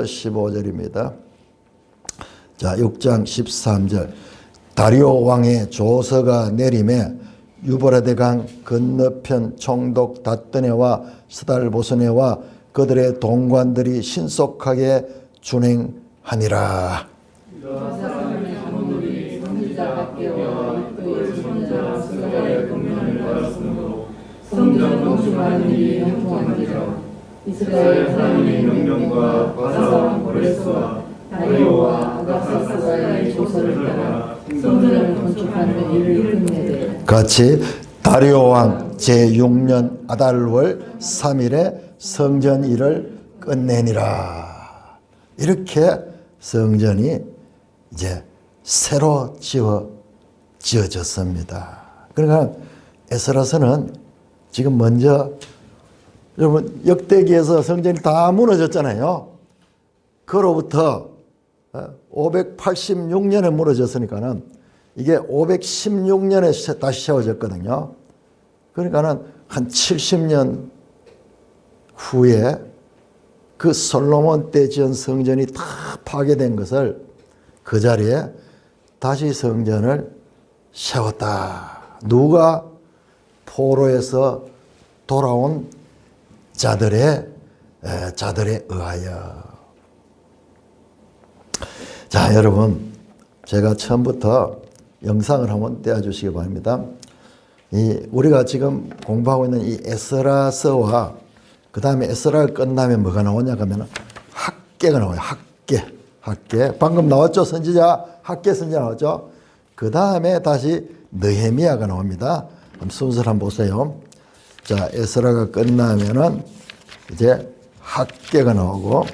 15절입니다. 자, 6장 13절. 다리오 왕의 조서가 내림에 유브라데 강 건너편 총독 다뜨네와 스달보스네와 그들의 동관들이 신속하게 준행하니라. 성전 건축하는 일이 형통하니라. 이스라엘 하나님의 명령과 바사왕 고레스와 다리오와 아닥사스다의 조서를 따라 성전을 건축하는 일을 끝내되 같이 다리오 왕 제6년 아달월 3일에 성전 일을 끝내니라. 이렇게 성전이 이제 새로 지어졌습니다. 그러니까 에스라서는 지금 먼저 여러분 역대기에서 성전이 다 무너졌잖아요. 그로부터 586년에 무너졌으니까는 이게 516년에 다시 세워졌거든요. 그러니까는 한 70년 후에 그 솔로몬 때 지은 성전이 다 파괴된 것을 그 자리에 다시 성전을 세웠다. 누가? 포로에서 돌아온 자들에 의하여. 자, 여러분, 제가 처음부터 영상을 한번 떼어주시기 바랍니다. 우리가 지금 공부하고 있는 이 에스라서와 그 다음에 에스라가 끝나면 뭐가 나오냐 하면 학계가 나와요. 학계. 방금 나왔죠? 선지자, 학계 선지자 나왔죠? 그 다음에 다시 느헤미야가 나옵니다. 그럼 순서를 한번 보세요. 자, 에스라가 끝나면은 이제 학계가 나오고,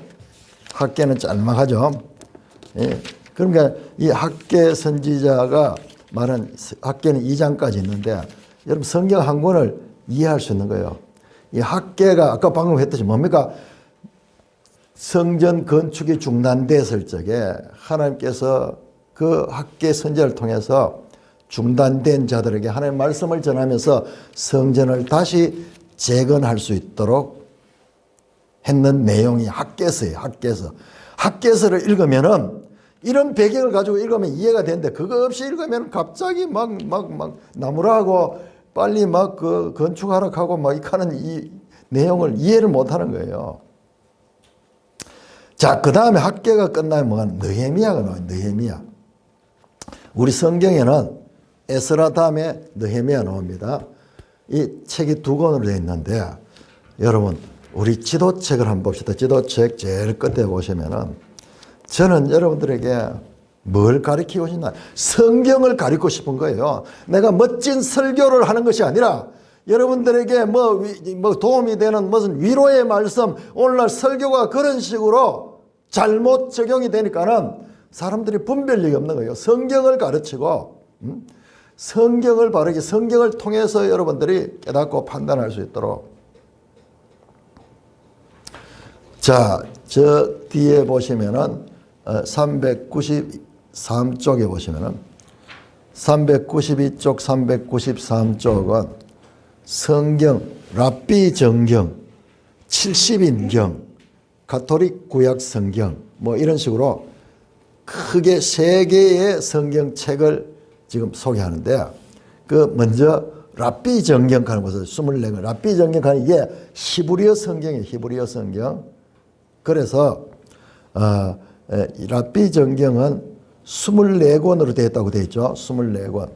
학계는 짤막하죠. 예. 그러니까 이 학계 선지자가 말한 학계는 2장까지 있는데, 여러분 성경 한 권을 이해할 수 있는 거예요. 이 학계가 아까 방금 했듯이 뭡니까? 성전 건축이 중단됐을 적에 하나님께서 그 학계 선지자를 통해서 중단된 자들에게 하나님의 말씀을 전하면서 성전을 다시 재건할 수 있도록 했는 내용이 학계서예요. 학계서를 읽으면은 이런 배경을 가지고 읽으면 이해가 되는데 그거 없이 읽으면 갑자기 막 나무라고 빨리 막 그 건축하라고 하고 막 이카는 이 내용을 이해를 못하는 거예요. 자, 그 다음에 학계가 끝나면 뭐가 느헤미야가 나와요. 느헤미야. 우리 성경에는 에스라 다음에 느헤미야 나옵니다. 이 책이 두 권으로 되어 있는데 여러분 우리 지도책을 한번 봅시다. 지도책 제일 끝에 보시면은 저는 여러분들에게 뭘 가르치고 싶나? 성경을 가르치고 싶은 거예요. 내가 멋진 설교를 하는 것이 아니라 여러분들에게 뭐 도움이 되는 무슨 위로의 말씀, 오늘날 설교가 그런 식으로 잘못 적용이 되니까는 사람들이 분별력이 없는 거예요. 성경을 가르치고 성경을 바르게 성경을 통해서 여러분들이 깨닫고 판단할 수 있도록. 자, 저 뒤에 보시면은 393쪽에 보시면은 392쪽, 393쪽은 성경, 랍비 정경, 70인경, 가톨릭 구약 성경 뭐 이런 식으로 크게 세 개의 성경책을 지금 소개하는데 그 먼저 랍비 정경하는 것을 24권 랍비 정경하는 이게 히브리어 성경이에요. 히브리어 성경. 그래서 랍비 정경은 24권으로 되어 있다고 되어 있죠. 24권.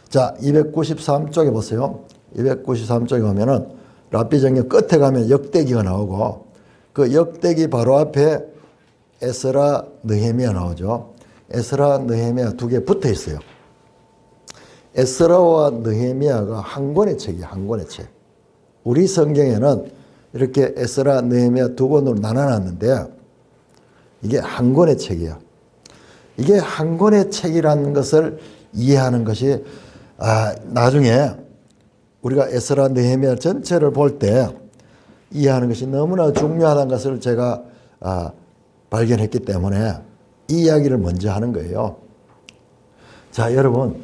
자, 293쪽에 보세요. 293쪽에 가면은 랍비 정경 끝에 가면 역대기가 나오고 그 역대기 바로 앞에 에스라 느헤미야 나오죠. 에스라 느헤미야 두 개 붙어 있어요. 에스라와 느헤미야가 한 권의 책이에요. 한 권의 책. 우리 성경에는 이렇게 에스라 느헤미야 두 권으로 나눠놨는데 이게 한 권의 책이에요. 이게 한 권의 책이라는 것을 이해하는 것이 나중에 우리가 에스라 느헤미야 전체를 볼 때 이해하는 것이 너무나 중요하다는 것을 제가 발견했기 때문에 이 이야기를 먼저 하는 거예요. 자, 여러분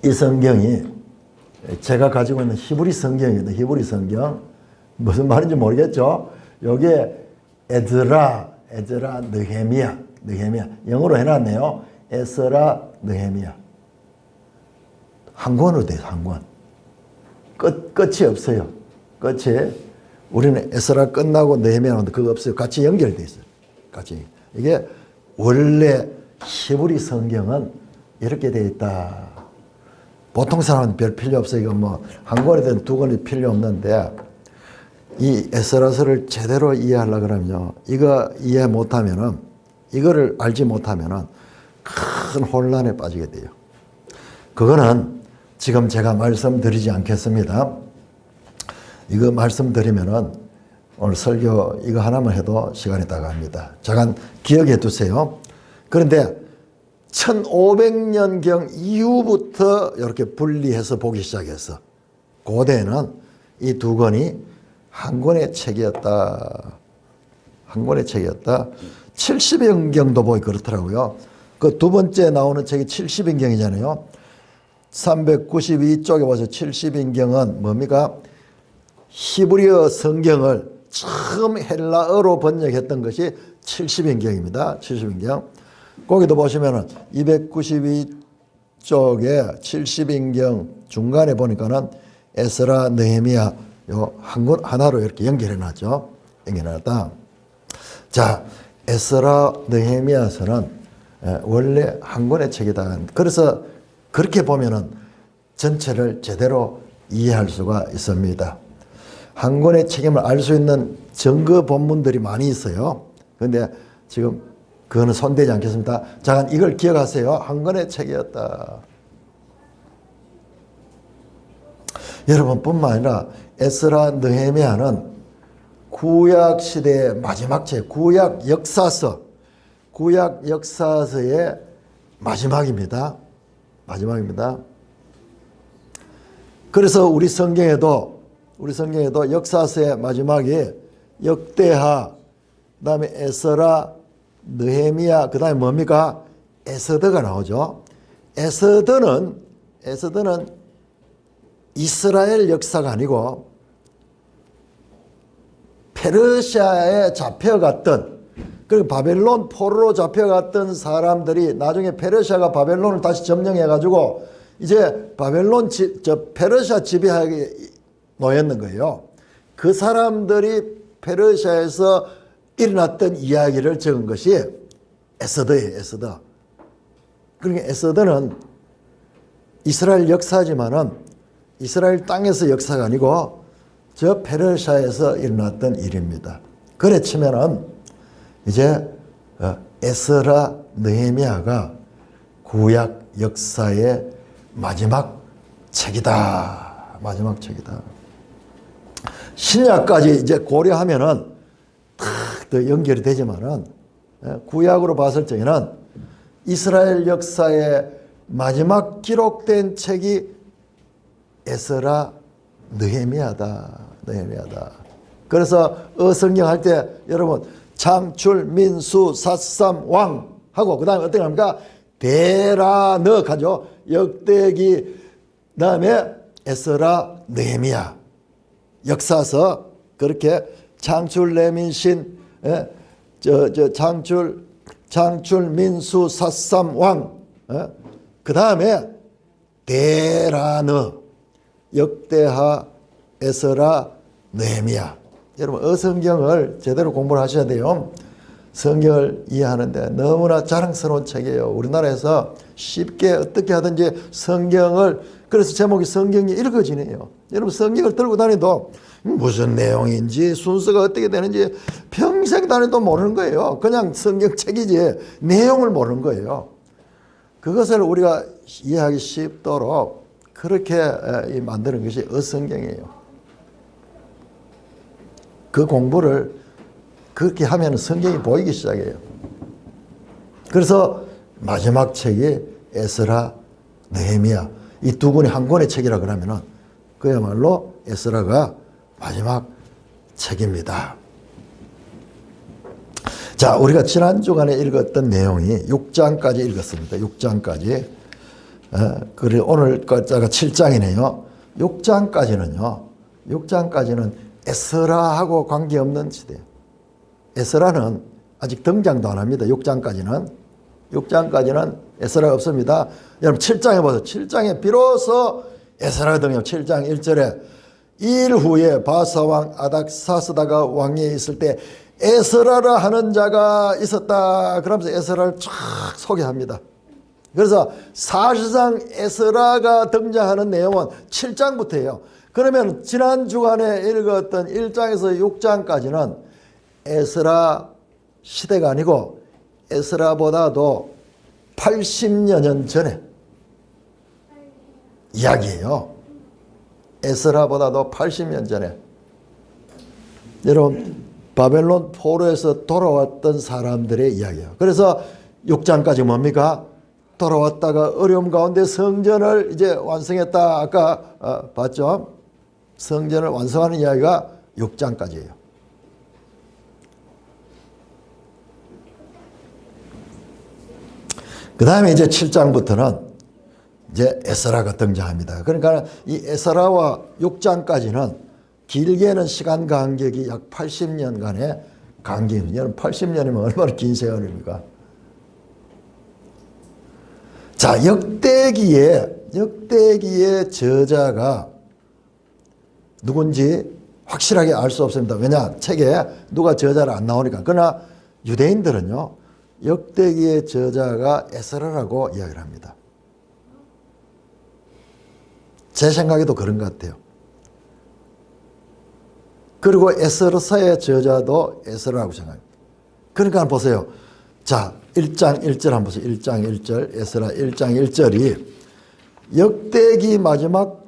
이 성경이 제가 가지고 있는 히브리 성경입니다. 히브리 성경. 무슨 말인지 모르겠죠? 여기에 에즈라, 느헤미야. 영어로 해놨네요. 에스라, 느헤미야. 한 권으로 돼요, 한 권. 끝이 없어요. 끝이. 우리는 에스라 끝나고 느헤미야는 그거 없어요. 같이 연결돼 있어요. 같이. 이게 원래 히브리 성경은 이렇게 되어 있다. 보통 사람은 별 필요 없어요. 이거 뭐 한 권이든 두 권이 필요 없는데 이 에스라서를 제대로 이해하려고 그러면요. 이거 이해 못하면은 이거를 알지 못하면은 큰 혼란에 빠지게 돼요. 그거는 지금 제가 말씀드리지 않겠습니다. 이거 말씀드리면은 오늘 설교 이거 하나만 해도 시간이 다 갑니다. 잠깐 기억해 두세요. 그런데 1500년경 이후부터 이렇게 분리해서 보기 시작했어. 고대는 이 두 권이 한 권의 책이었다. 한 권의 책이었다. 70인경도 보기 그렇더라고요. 그 두 번째 나오는 책이 70인경이잖아요. 392쪽에 보세요. 70인경은 뭡니까? 히브리어 성경을 처음 헬라어로 번역했던 것이 70인경입니다. 70인경. 거기도 보시면은 292쪽에 70인경 중간에 보니까는 에스라, 느헤미야 요 한 권 하나로 이렇게 연결해 놨죠. 연결해 놨다. 자, 에스라, 느헤미야서는 원래 한 권의 책이다. 그래서 그렇게 보면은 전체를 제대로 이해할 수가 있습니다. 한 권의 책임을 알 수 있는 증거 본문들이 많이 있어요. 그런데 지금 그거는 손대지 않겠습니다. 잠깐 이걸 기억하세요. 한 권의 책이었다. 여러분 뿐만 아니라 에스라, 느헤미야는 구약 시대의 마지막 책, 구약 역사서의 마지막입니다. 마지막입니다. 그래서 우리 성경에도 역사서의 마지막이 역대하, 그 다음에 에스라, 느헤미야, 그 다음에 뭡니까? 에스더가 나오죠. 에스더는 이스라엘 역사가 아니고 페르시아에 잡혀갔던, 그리고 바벨론 포로로 잡혀갔던 사람들이 나중에 페르시아가 바벨론을 다시 점령해가지고 이제 페르시아 지배하게 놓였는 거예요. 그 사람들이 페르시아에서 일어났던 이야기를 적은 것이 에스더예요. 에스더. 그러니까 에스더는 이스라엘 역사지만은 이스라엘 땅에서 역사가 아니고 저 페르시아에서 일어났던 일입니다. 그래 치면은 이제 에스라, 느헤미야가 구약 역사의 마지막 책이다. 마지막 책이다. 신약까지 이제 고려하면은 더 연결이 되지만은 구약으로 봤을 적에는 이스라엘 역사의 마지막 기록된 책이 에스라, 느헤미야다. 그래서 성경 할 때 여러분 창출, 민수, 사삼, 왕 하고 그 다음에 어떻게 합니까? 데라너 가죠. 역대기, 그다음에 에스라, 느헤미야. 역사서 그렇게 창출, 레민신, 창출, 민수, 사삼, 왕. 그 다음에 데라너, 역대하, 에스라, 느헤미야. 여러분 어성경을 제대로 공부를 하셔야 돼요. 성경을 이해하는데 너무나 자랑스러운 책이에요. 우리나라에서 쉽게 어떻게 하든지 성경을, 그래서 제목이 성경이 읽어지네요. 여러분 성경을 들고 다니도 무슨 내용인지 순서가 어떻게 되는지 평생 다니도 모르는 거예요. 그냥 성경책이지 내용을 모르는 거예요. 그것을 우리가 이해하기 쉽도록 그렇게 만드는 것이 어성경이에요. 그 공부를 그렇게 하면 성경이 보이기 시작해요. 그래서 마지막 책이 에스라, 느헤미야. 이 두 권이 한 권의 책이라 그러면은 그야말로 에스라가 마지막 책입니다. 자, 우리가 지난 주간에 읽었던 내용이 6장까지 읽었습니다. 6장까지. 그리고 오늘 거자가 7장이네요. 6장까지는 에스라하고 관계없는 시대예요. 에스라는 아직 등장도 안 합니다. 6장까지는 에스라가 없습니다. 여러분 7장에 보세요. 7장에 비로소 에스라가 등장. 7장 1절에 일 후에 바사왕 아닥사스다가 왕위에 있을 때 에스라라 하는 자가 있었다. 그러면서 에스라를 쫙 소개합니다. 그래서 사실상 에스라가 등장하는 내용은 7장부터예요. 그러면 지난 주간에 읽었던 1장에서 6장까지는 에스라 시대가 아니고 에스라보다도 80여 년 전에 이야기예요. 에스라보다도 80년 전에. 여러분 바벨론 포로에서 돌아왔던 사람들의 이야기예요. 그래서 6장까지 뭡니까? 돌아왔다가 어려움 가운데 성전을 이제 완성했다. 아까 봤죠? 성전을 완성하는 이야기가 6장까지예요. 그 다음에 이제 7장부터는 이제 에스라가 등장합니다. 그러니까 이 에스라와 6장까지는 길게는 시간 간격이 약 80년간의 간격입니다. 여러분 80년이면 얼마나 긴 세월입니까? 자, 역대기의 저자가 누군지 확실하게 알 수 없습니다. 왜냐? 책에 누가 저자를 안 나오니까. 그러나 유대인들은요, 역대기의 저자가 에스라라고 이야기를 합니다. 제 생각에도 그런 것 같아요. 그리고 에스라서의 저자도 에스라라고 생각합니다. 그러니까 보세요. 자, 1장 1절 한번 보세요. 1장 1절, 에스라 1장 1절이 역대기 마지막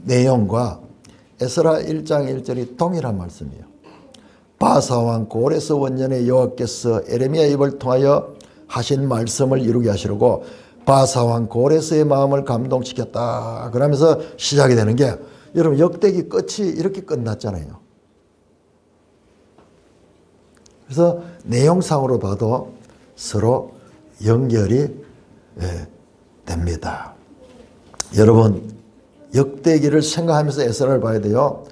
내용과 에스라 1장 1절이 동일한 말씀이에요. 바사왕 고레스 원년에 여호와께서 에레미야 입을 통하여 하신 말씀을 이루게 하시려고 바사왕 고레스의 마음을 감동시켰다. 그러면서 시작이 되는 게, 여러분 역대기 끝이 이렇게 끝났잖아요. 그래서 내용상으로 봐도 서로 연결이 됩니다. 여러분 역대기를 생각하면서 에스라를 봐야 돼요.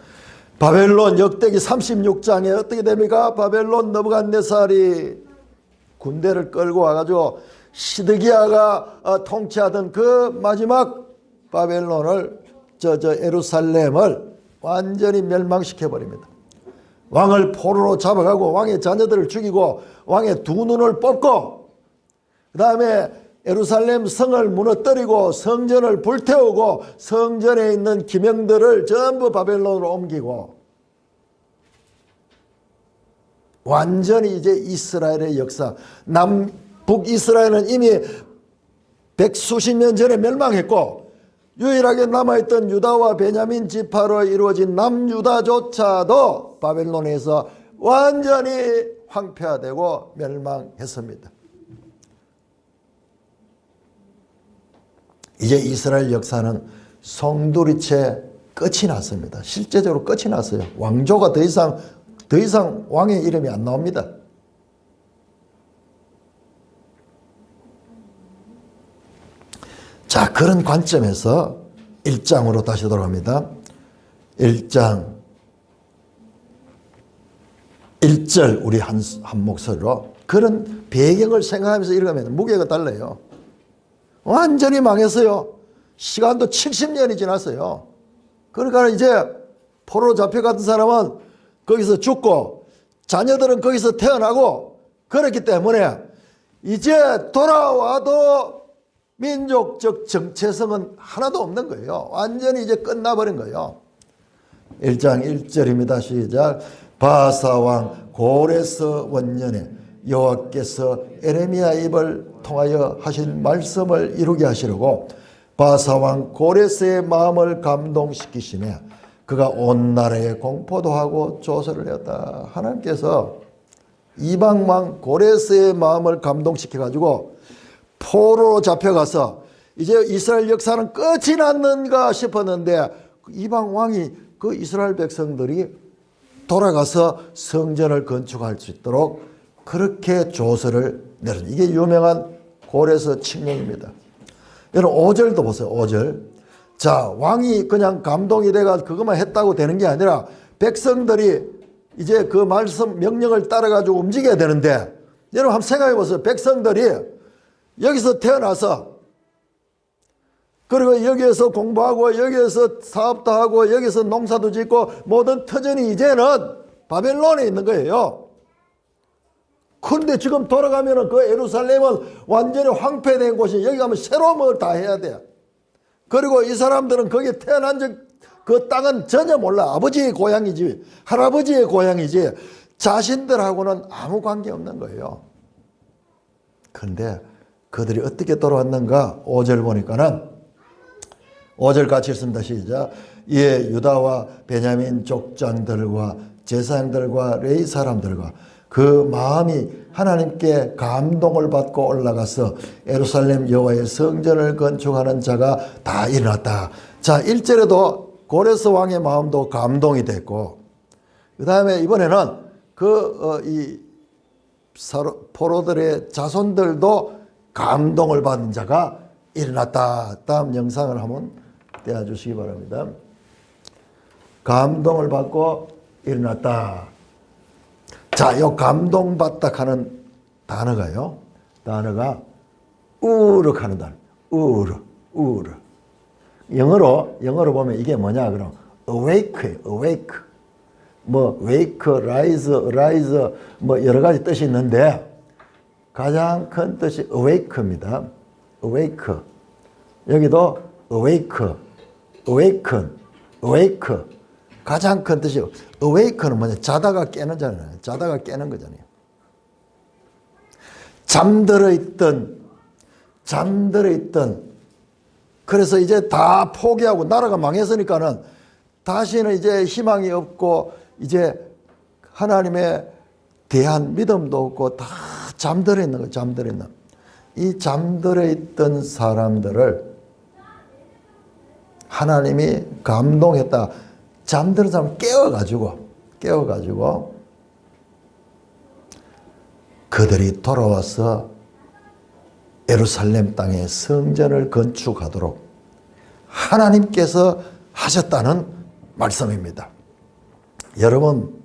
바벨론 역대기 36장에 어떻게 됩니까? 바벨론 느부갓네살이 군대를 끌고 와가지고 시드기야가 통치하던 그 마지막 바벨론을 예루살렘을 완전히 멸망시켜 버립니다. 왕을 포로로 잡아가고 왕의 자녀들을 죽이고 왕의 두 눈을 뽑고 그 다음에 예루살렘 성을 무너뜨리고 성전을 불태우고 성전에 있는 기명들을 전부 바벨론으로 옮기고 완전히 이제 이스라엘의 역사, 북이스라엘은 이미 백수십 년 전에 멸망했고 유일하게 남아있던 유다와 베냐민 지파로 이루어진 남유다조차도 바벨론에서 완전히 황폐화되고 멸망했습니다. 이제 이스라엘 역사는 송두리째 끝이 났습니다. 실제적으로 끝이 났어요. 왕조가 더 이상 왕의 이름이 안 나옵니다. 자, 그런 관점에서 1장으로 다시 돌아갑니다. 1장 1절 우리 한 목소리로 그런 배경을 생각하면서 읽으면 무게가 달라요. 완전히 망했어요. 시간도 70년이 지났어요. 그러니까 이제 포로 잡혀갔던 사람은 거기서 죽고 자녀들은 거기서 태어나고 그렇기 때문에 이제 돌아와도 민족적 정체성은 하나도 없는 거예요. 완전히 이제 끝나버린 거예요. 1장 1절입니다. 시작. 바사왕 고레스 원년에 여호와께서 에레미야 입을 통하여 하신 말씀을 이루게 하시려고 바사왕 고레스의 마음을 감동시키시며 그가 온 나라에 공포도 하고 조서를 내었다. 하나님께서 이방왕 고레스의 마음을 감동시켜가지고 포로로 잡혀가서 이제 이스라엘 역사는 끝이 났는가 싶었는데 이방 왕이 그 이스라엘 백성들이 돌아가서 성전을 건축할 수 있도록 그렇게 조서를 내렸습니다. 이게 유명한 고레스 칙령입니다. 여러분 5절도 보세요. 5절. 자, 왕이 그냥 감동이 돼가 그것만 했다고 되는 게 아니라 백성들이 이제 그 말씀 명령을 따라가지고 움직여야 되는데, 여러분 한번 생각해 보세요. 백성들이 여기서 태어나서, 그리고 여기에서 공부하고 여기에서 사업도 하고 여기서 농사도 짓고 모든 터전이 이제는 바벨론에 있는 거예요. 그런데 지금 돌아가면은 그 예루살렘은 완전히 황폐된 곳이, 여기 가면 새로운 걸 다 해야 돼요. 그리고 이 사람들은 거기에 태어난 그 땅은 전혀 몰라. 아버지의 고향이지, 할아버지의 고향이지, 자신들하고는 아무 관계 없는 거예요. 그런데 그들이 어떻게 돌아왔는가? 5절 보니까는, 5절 같이 읽습니다. 시작. 이에 유다와 베냐민 족장들과 제사장들과 레위 사람들과 그 마음이 하나님께 감동을 받고 올라가서 예루살렘 여호와의 성전을 건축하는 자가 다 일어났다. 자, 1절에도 고레스 왕의 마음도 감동이 됐고, 그 다음에 이번에는 이 포로들의 자손들도 감동을 받은 자가 일어났다. 다음 영상을 한번 떼어주시기 바랍니다. 감동을 받고 일어났다. 자, 요 감동받다 하는 단어가요. 단어가 우르하는 단어. 우르. 영어로 보면 이게 뭐냐 그럼 awake예요. awake. 뭐 wake, rise 뭐 여러 가지 뜻이 있는데 가장 큰 뜻이 awake입니다. awake. 여기도 awake, awaken, awake. 가장 큰 뜻이 awake는 뭐냐? 자다가 깨는 자잖아요. 자다가 깨는 거잖아요. 잠들어 있던 그래서 이제 다 포기하고 나라가 망했으니까는 다시는 이제 희망이 없고 이제 하나님에 대한 믿음도 없고 다 잠들어 있는 거예요. 잠들어 있는. 이 잠들어 있던 사람들을 하나님이 감동했다. 잠드는 사람 깨워가지고 그들이 돌아와서 예루살렘 땅에 성전을 건축하도록 하나님께서 하셨다는 말씀입니다. 여러분,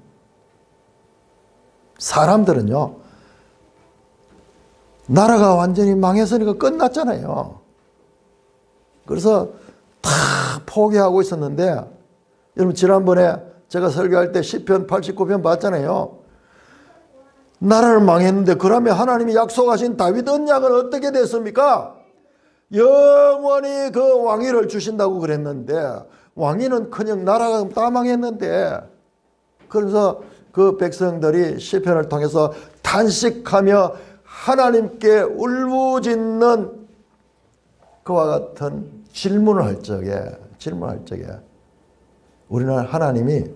사람들은요, 나라가 완전히 망했으니까 끝났잖아요. 그래서 다 포기하고 있었는데, 여러분 지난번에 제가 설교할 때 시편 89편 봤잖아요. 나라를 망했는데 그러면 하나님이 약속하신 다윗 언약은 어떻게 됐습니까? 영원히 그 왕위를 주신다고 그랬는데 왕위는커녕 나라가 다 망했는데, 그래서 그 백성들이 시편을 통해서 탄식하며 하나님께 울부짖는 그와 같은 질문을 할 적에 우리는 하나님이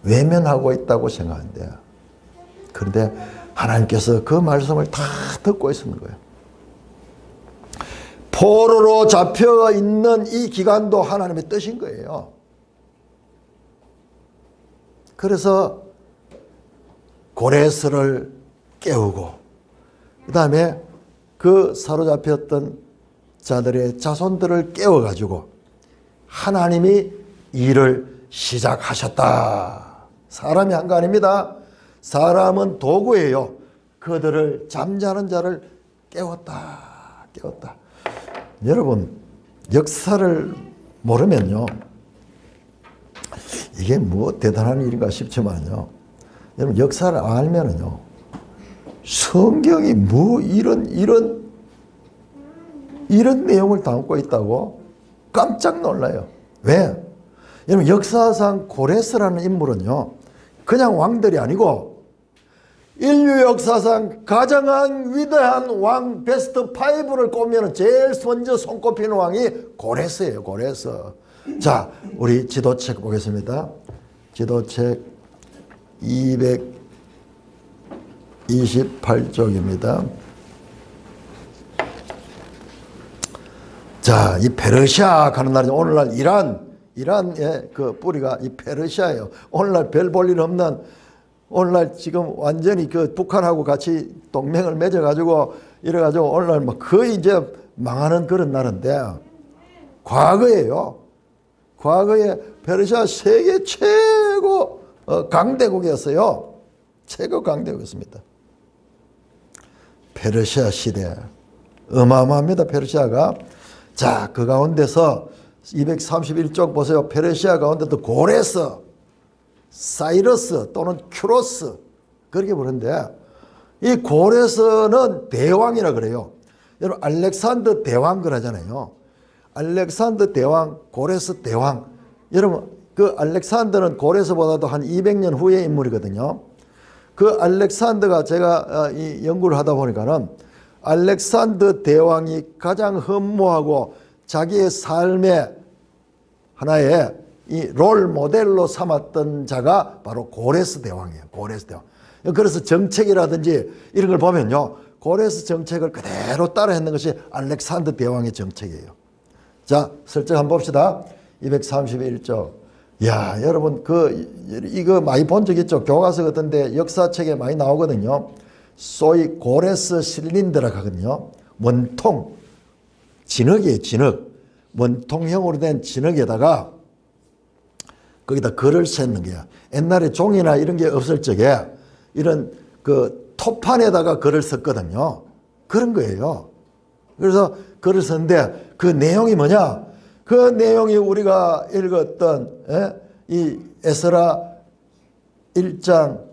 외면하고 있다고 생각하는데, 그런데 하나님께서 그 말씀을 다 듣고 있는 거예요. 포로로 잡혀 있는 이 기간도 하나님의 뜻인 거예요. 그래서 고레스를 깨우고, 그 다음에 그 사로잡혔던 자들의 자손들을 깨워가지고 하나님이 일을 시작하셨다. 사람이 한 거 아닙니다. 사람은 도구예요. 그들을 잠자는 자를 깨웠다. 여러분, 역사를 모르면요, 이게 뭐 대단한 일인가 싶지만요, 여러분 역사를 알면은요, 성경이 뭐 이런 내용을 담고 있다고 깜짝 놀라요. 왜? 여러분 역사상 고레스라는 인물은요, 그냥 왕들이 아니고 인류 역사상 가장 위대한 왕 베스트 5를 꼽으면 제일 먼저 손꼽히는 왕이 고레스예요. 고레스. 자, 우리 지도책 보겠습니다. 지도책 228쪽입니다. 자, 이 페르시아 가는 날이 오늘날 이란의 그 뿌리가 이 페르시아예요. 오늘날 별 볼 일 없는, 오늘날 지금 완전히 그 북한하고 같이 동맹을 맺어가지고 이래가지고 오늘날 뭐 거의 이제 망하는 그런 나라인데, 과거에요. 과거에 페르시아 세계 최고 강대국이었어요. 최고 강대국이었습니다. 페르시아 시대 어마어마합니다. 페르시아가. 자, 그 가운데서 231쪽 보세요. 페르시아 가운데도 고레스, 사이러스 또는 큐로스 그렇게 부르는데, 이 고레스는 대왕이라 그래요. 여러분 알렉산더 대왕 그러잖아요. 알렉산더 대왕, 고레스 대왕. 여러분 그 알렉산더는 고레스보다도 한 200년 후의 인물이거든요. 그 알렉산더가 제가 이 연구를 하다 보니까는 알렉산더 대왕이 가장 흠모하고 자기의 삶의 하나의 이 롤 모델로 삼았던 자가 바로 고레스 대왕이에요. 고레스 대왕. 그래서 정책이라든지 이런 걸 보면요, 고레스 정책을 그대로 따라했는 것이 알렉산더 대왕의 정책이에요. 자, 설정 한번 봅시다. 231쪽. 야, 여러분 이거 많이 본 적 있죠? 교과서 같은 데 역사책에 많이 나오거든요. 소위 고레스 실린더라고 하거든요. 원통, 진흙이에요. 진흙. 원통형으로 된 진흙에다가 거기다 글을 싣는 거야. 옛날에 종이나 이런 게 없을 적에 이런 그 토판에다가 글을 썼거든요. 그런 거예요. 그래서 글을 썼는데 그 내용이 뭐냐? 그 내용이 우리가 읽었던 이 에스라 1장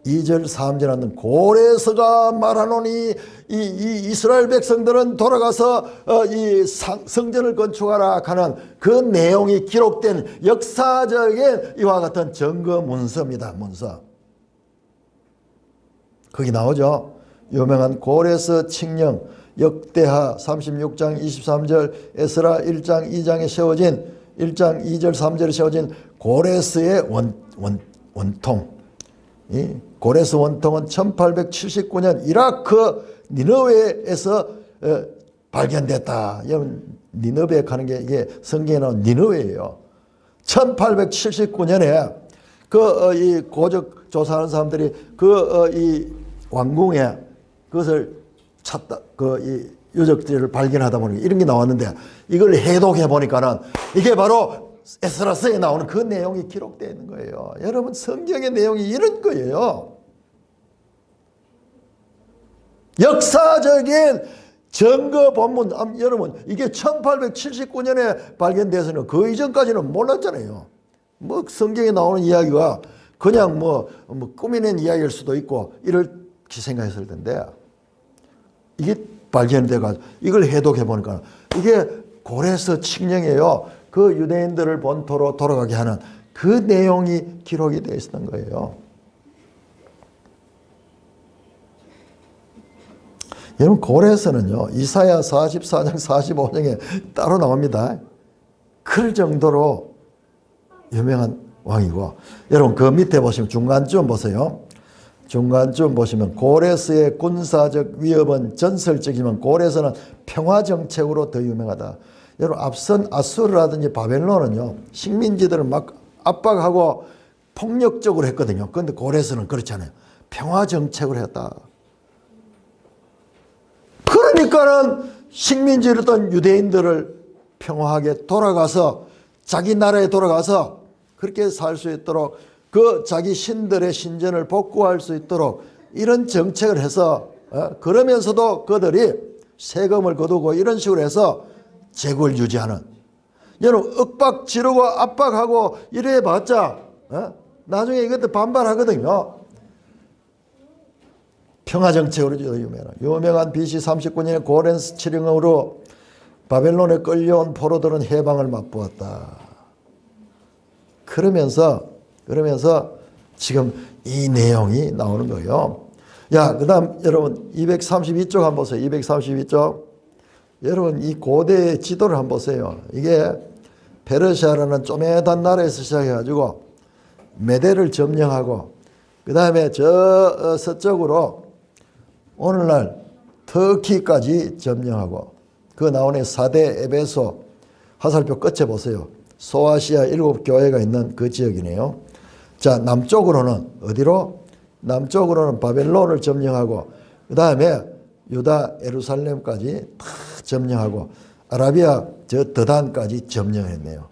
2절 3절 하는 고레스가 말하노니 이 이스라엘 백성들은 돌아가서 이 성전을 건축하라 하는 그 내용이 기록된 역사적인 이와 같은 증거 문서입니다. 문서. 거기 나오죠. 유명한 고레스 칙령 역대하 36장 23절 에스라 1장 2장에 세워진 1장 2절 3절에 세워진 고레스의 원통. 이 고레스 원통은 1879년 이라크 니느웨에서 발견됐다. 니느웨 하는 게 이게 성경에 나온 니느웨예요. 1879년에 이 고적 조사하는 사람들이 이 왕궁에 그것을 찾다. 이 유적지를 발견하다 보니 이런 게 나왔는데 이걸 해독해 보니까는 이게 바로 에스라서에 나오는 그 내용이 기록되어 있는 거예요. 여러분 성경의 내용이 이런 거예요. 역사적인 증거 본문. 여러분 이게 1879년에 발견돼서는 그 이전까지는 몰랐잖아요. 뭐 성경에 나오는 이야기가 그냥 뭐 꾸며낸 이야기일 수도 있고 이렇게 생각했을 텐데 이게 발견돼가지고 이걸 해독해 보니까 이게 고레스 칙령이에요. 그 유대인들을 본토로 돌아가게 하는 그 내용이 기록이 되어 있었던 거예요. 여러분 고레스는요 이사야 44장 45장에 따로 나옵니다. 클 정도로 유명한 왕이고, 여러분 그 밑에 보시면 중간쯤 보세요. 중간쯤 보시면 고레스의 군사적 위협은 전설적이지만 고레스는 평화정책으로 더 유명하다. 여러분 앞선 아수르라든지 바벨론은요 식민지들을 막 압박하고 폭력적으로 했거든요. 그런데 고레스는 그렇지 않아요. 평화정책을 했다. 그러니까는 식민지였던 유대인들을 평화하게 돌아가서 자기 나라에 돌아가서 그렇게 살 수 있도록 그 자기 신들의 신전을 복구할 수 있도록 이런 정책을 해서 그러면서도 그들이 세금을 거두고 이런 식으로 해서 제국을 유지하는. 여러분 윽박 지르고 압박하고 이래 봤자 나중에 이것도 반발하거든요. 평화정책으로 유명한 BC 39년의 고레스 칙령으로 바벨론에 끌려온 포로들은 해방을 맛보았다. 그러면서 지금 이 내용이 나오는 거예요. 야, 그 다음 여러분 232쪽 한번 보세요. 232쪽. 여러분 이 고대의 지도를 한번 보세요. 이게 페르시아라는 쪼매단 나라에서 시작해가지고 메대를 점령하고 그 다음에 저 서쪽으로 오늘날 터키까지 점령하고 그 나오는 4대 에베소 화살표 끝에 보세요. 소아시아 7교회가 있는 그 지역이네요. 자, 남쪽으로는 어디로? 남쪽으로는 바벨론을 점령하고 그 다음에 유다 예루살렘까지 다 점령하고 아라비아 저 드단까지 점령했네요.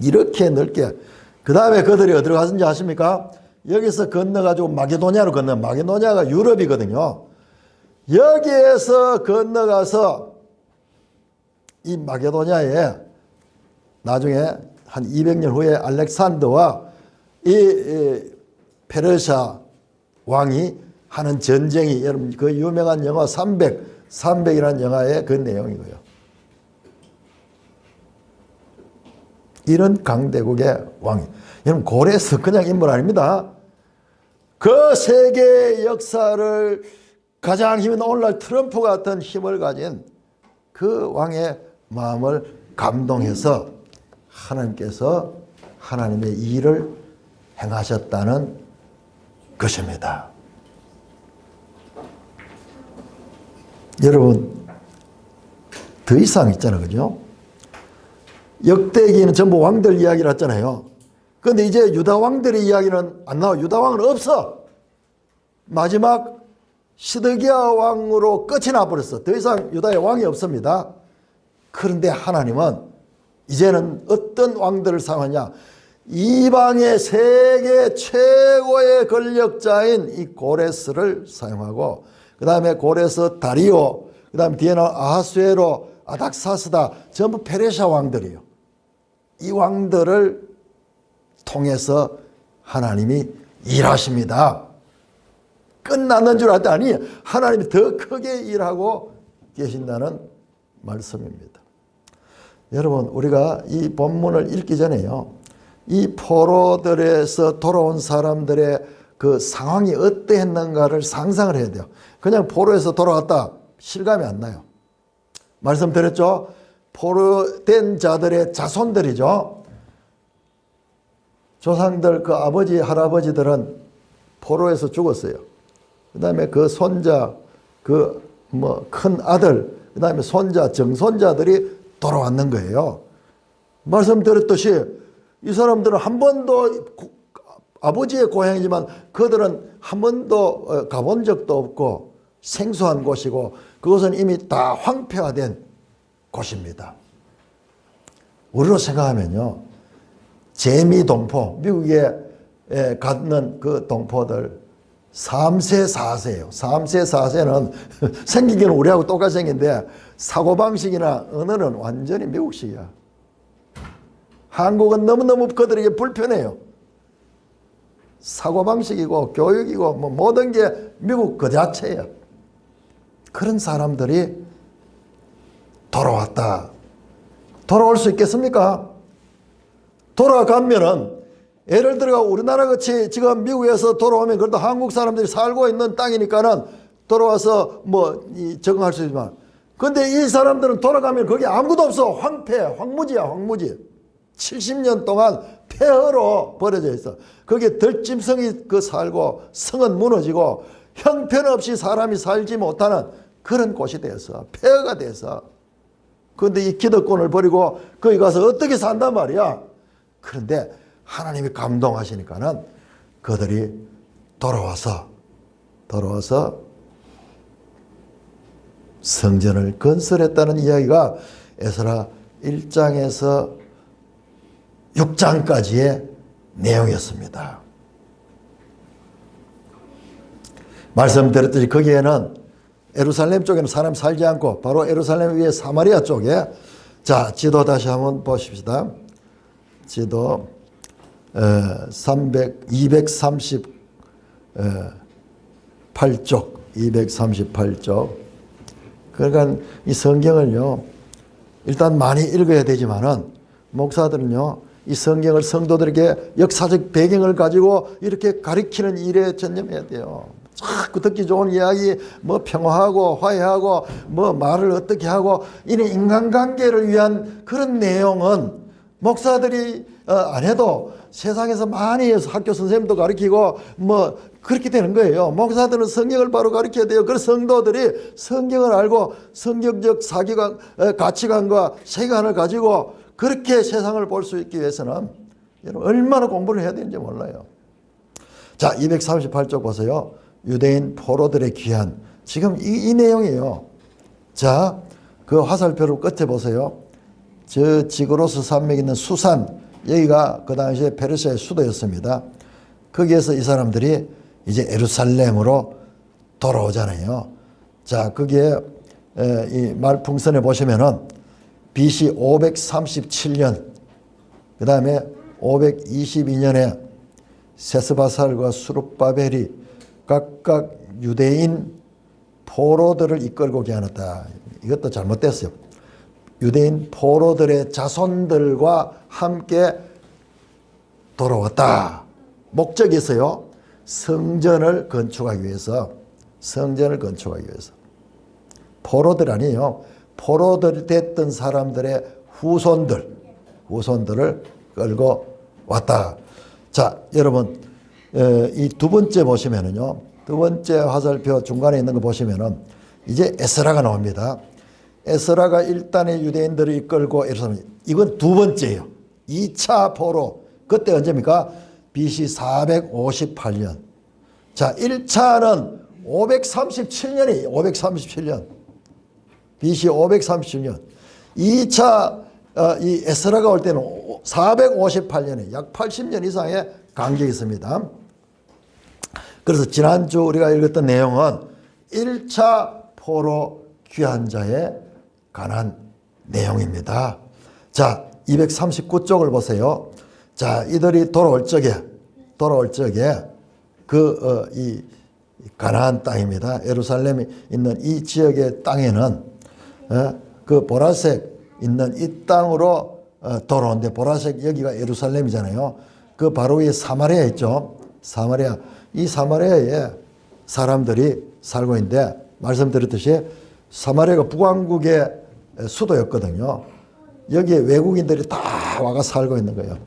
이렇게 넓게. 그 다음에 그들이 어디로 갔는지 아십니까? 여기서 건너가지고 마게도냐로 건너. 마게도냐가 유럽이거든요. 여기에서 건너가서 이 마게도냐에 나중에 한 200년 후에 알렉산더와 이 페르시아 왕이 하는 전쟁이, 여러분 그 유명한 영화 300이라는 영화의 그 내용이고요. 이런 강대국의 왕이, 여러분 고레스 그냥 인물 아닙니다. 그 세계의 역사를 가장 힘있는 오늘날 트럼프 같은 힘을 가진 그 왕의 마음을 감동해서 하나님께서 하나님의 일을 행하셨다는 것입니다. 여러분 더 이상 있잖아요, 그죠? 역대기는 전부 왕들 이야기를 했잖아요. 그런데 이제 유다 왕들의 이야기는 안 나와. 유다 왕은 없어. 마지막 시드기야 왕으로 끝이 나버렸어. 더 이상 유다의 왕이 없습니다. 그런데 하나님은 이제는 어떤 왕들을 사용하냐? 이방의 세계 최고의 권력자인 이 고레스를 사용하고, 그 다음에 고레스, 다리오, 그 다음에 뒤에는 아하수에로, 아닥사스다, 전부 페르시아 왕들이에요. 이 왕들을 통해서 하나님이 일하십니다. 끝나는 줄 알았더니 하나님이 더 크게 일하고 계신다는 말씀입니다. 여러분 우리가 이 본문을 읽기 전에요, 이 포로들에서 돌아온 사람들의 그 상황이 어떠했는가를 상상을 해야 돼요. 그냥 포로에서 돌아왔다 실감이 안 나요. 말씀드렸죠? 포로된 자들의 자손들이죠. 조상들 그 아버지 할아버지들은 포로에서 죽었어요. 그 다음에 그 손자, 그 뭐 큰 아들, 그 다음에 손자, 정손자들이 돌아왔는 거예요. 말씀드렸듯이 이 사람들은 한 번도, 아버지의 고향이지만 그들은 한 번도 가본 적도 없고 생소한 곳이고, 그것은 이미 다 황폐화된 곳입니다. 우리로 생각하면요, 재미동포, 미국에 갖는 그 동포들 3세 4세예요. 3세 4세는 생기기는 우리하고 똑같이 생긴데 사고방식이나 언어는 완전히 미국식이야. 한국은 너무너무 그들에게 불편해요. 사고방식이고 교육이고 뭐 모든 게 미국 그 자체예요. 그런 사람들이 돌아왔다. 돌아올 수 있겠습니까? 돌아가면은 예를 들어 우리나라 같이 지금 미국에서 돌아오면 그래도 한국 사람들이 살고 있는 땅이니까는 돌아와서 뭐 적응할 수 있지만, 근데 이 사람들은 돌아가면 거기 아무것도 없어. 황폐, 황무지야, 황무지. 70년 동안 폐허로 버려져 있어. 거기에 들짐승이 그 살고 성은 무너지고 형편없이 사람이 살지 못하는 그런 곳이 돼서 폐허가 돼서, 그런데 이 기득권을 버리고 거기 가서 어떻게 산단 말이야. 그런데 하나님이 감동하시니까는 그들이 돌아와서 성전을 건설했다는 이야기가 에스라 1장에서 6장까지의 내용이었습니다. 말씀드렸듯이 거기에는 예루살렘 쪽에는 사람 살지 않고 바로 예루살렘 위에 사마리아 쪽에, 자 지도 다시 한번 보십시다. 지도 238쪽. 그러니까 이 성경을요, 일단 많이 읽어야 되지만은 목사들은요, 이 성경을 성도들에게 역사적 배경을 가지고 이렇게 가르치는 일에 전념해야 돼요. 자꾸 듣기 좋은 이야기, 뭐 평화하고 화해하고 뭐 말을 어떻게 하고 이런 인간관계를 위한 그런 내용은 목사들이 안 해도 세상에서 많이 학교 선생님도 가르치고 뭐 그렇게 되는 거예요. 목사들은 성경을 바로 가르쳐야 돼요. 그래서 성도들이 성경을 알고 성경적 사기관, 가치관과 세계관을 가지고 그렇게 세상을 볼 수 있기 위해서는 여러분 얼마나 공부를 해야 되는지 몰라요. 자, 238쪽 보세요. 유대인 포로들의 귀환. 지금 이 내용이에요. 자, 그 화살표를 끝에 보세요. 저 지그로스 산맥에 있는 수산, 여기가 그 당시에 페르시아의 수도였습니다. 거기에서 이 사람들이 이제 예루살렘으로 돌아오잖아요. 자, 거기에 이 말풍선에 보시면은 BC 537년, 그 다음에 522년에 세스바살과 수룹바벨이 각각 유대인 포로들을 이끌고 귀환했다. 이것도 잘못됐어요. 유대인 포로들의 자손들과 함께 돌아왔다. 목적이 있어요. 성전을 건축하기 위해서. 성전을 건축하기 위해서. 포로들 아니에요. 포로들 됐던 사람들의 후손들을 끌고 왔다. 자, 여러분, 이 두 번째 보시면은요, 두 번째 화살표 중간에 있는 거 보시면은 이제 에스라가 나옵니다. 에스라가 일단의 유대인들을 이끌고 예루살렘, 이건 두 번째예요. 2차 포로. 그때 언제입니까? BC 458년. 자, 1차는 537년이 537년. BC 537년. 2차 이 에스라가 올 때는 458년에 약 80년 이상의 간격이 있습니다. 그래서 지난주 우리가 읽었던 내용은 1차 포로 귀환자에 관한 내용입니다. 자, 239쪽을 보세요. 자, 이들이 돌아올 적에 이 가나안 땅입니다. 예루살렘이 있는 이 지역의 땅에는 그 보라색 있는 이 땅으로 돌아오는데, 보라색 여기가 예루살렘이잖아요. 그 바로 위에 사마리아 있죠. 사마리아. 이 사마리아에 사람들이 살고 있는데, 말씀드렸듯이 사마리아가 북왕국의 수도였거든요. 여기에 외국인들이 다 와가 살고 있는 거예요.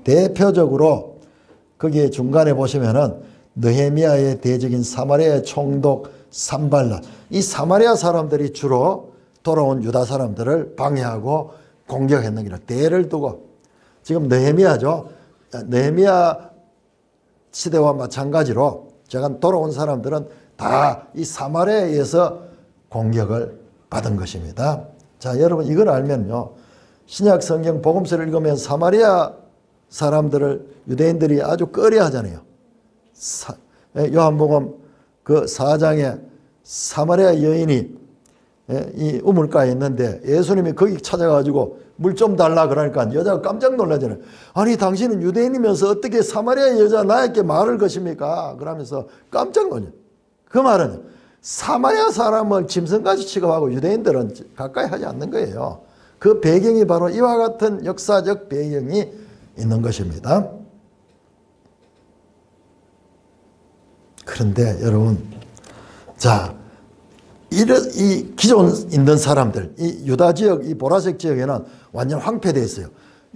대표적으로 거기에 중간에 보시면은 느헤미야의 대적인 사마리아의 총독 산발랏. 이 사마리아 사람들이 주로 돌아온 유다 사람들을 방해하고 공격했는 게라 대를 두고, 지금 느헤미야죠. 느헤미야 시대와 마찬가지로 제가 돌아온 사람들은 다 이 사마리아에 의해서 공격을 받은 것입니다. 자, 여러분 이걸 알면요, 신약 성경 복음서를 읽으면 사마리아 사람들을 유대인들이 아주 꺼려하잖아요. 요한복음 그 4장에 사마리아 여인이 이 우물가에 있는데 예수님이 거기 찾아가지고 물 좀 달라 그러니까 여자가 깜짝 놀라잖아요. 아니, 당신은 유대인이면서 어떻게 사마리아 여자 나에게 말을 것입니까? 그러면서 깜짝 놀라요. 그 말은 사마리아 사람을 짐승같이 취급하고 유대인들은 가까이 하지 않는 거예요. 그 배경이 바로 이와 같은 역사적 배경이 있는 것입니다. 그런데 여러분, 자, 이 기존 있는 사람들, 이 유다 지역, 이 보라색 지역에는 완전 황폐되어 있어요.